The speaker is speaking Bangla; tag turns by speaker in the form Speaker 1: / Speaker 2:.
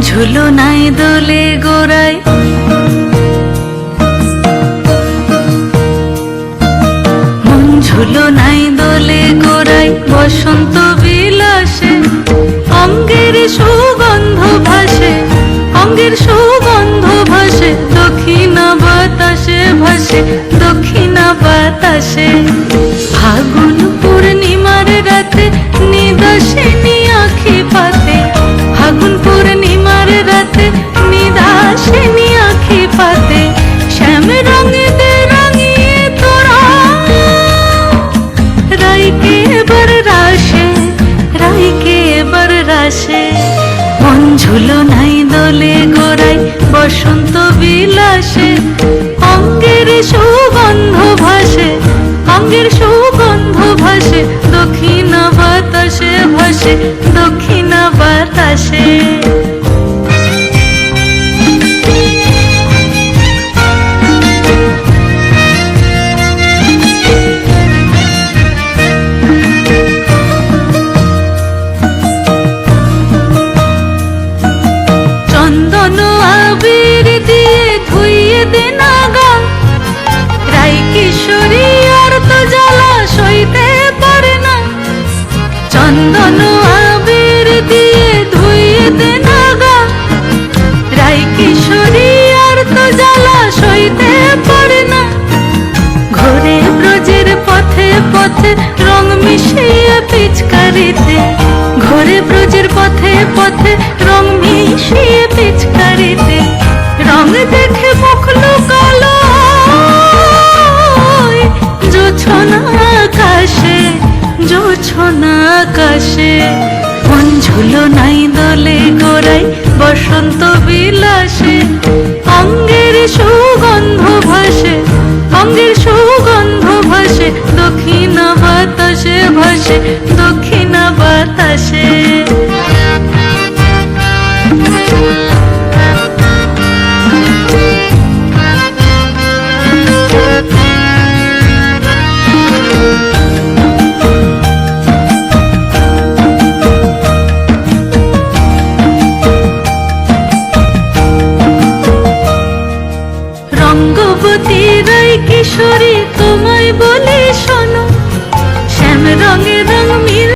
Speaker 1: ঝুলো নাই দোলে গোড়ায়, মন ঝুলো নাই দোলে গোড়ায়, বসন্ত বিলাসে অঙ্গের সুগন্ধ ভাসে, অঙ্গের সুগন্ধ ভাসে, দক্ষিণা বাতাসে ভাসে, দক্ষিণা বাতাসে। ফাগুন পূর্ণিমার রাতে নিদাসিনী আঁখি পাতে, ফাগুন পূর্ণিমার রাতে নিদাসিনী আঁখি পাতে, শ্যাম রঙে দে রঙিয়ে তোরা রাইকে এবার রাশে, রাইকে এবার রাশে। মন ঝুলো নাই দোলে গোড়ায়, বসন্ত বিলাসে অঙ্গের সুগন্ধ ভাসে, অঙ্গের সুগন্ধ ভাসে, দক্ষিণা বাতাসে ভাসে, দক্ষিণা বাতাসে। চন্দন আবির দিয়ে ধুইয়ে দে না গান, রাই কিশোরী আর তো জ্বালা সইতে পারে না। চন্দন আবির দিয়ে ধুইয়ে দে না গান, রাই কিশোরী আর তো জ্বালা সইতে পারে না। ঘোরে ব্রজের পথে পথে রং মিশিয়ে পিচকারিতে, ঘোরে ব্রজের পথে পথে রং মিশিয়ে পিচকারিতে, রং দেখে মুখ লুকালো জোছনা আকাশে, জোছনা আকাশে। মন ঝুলো নাই দোলে গোড়ায়, বসন্ত বিলাসে অঙ্গের সুগন্ধ ভাসে, অঙ্গের সুগন্ধ ভাসে, দক্ষিণা বাতাসে ভাসে, দক্ষিণা বাতাসে। রঙ্গবতী রাই কিশোরী তোমায় বলি শোনো, শ্যাম রঙে রং মিল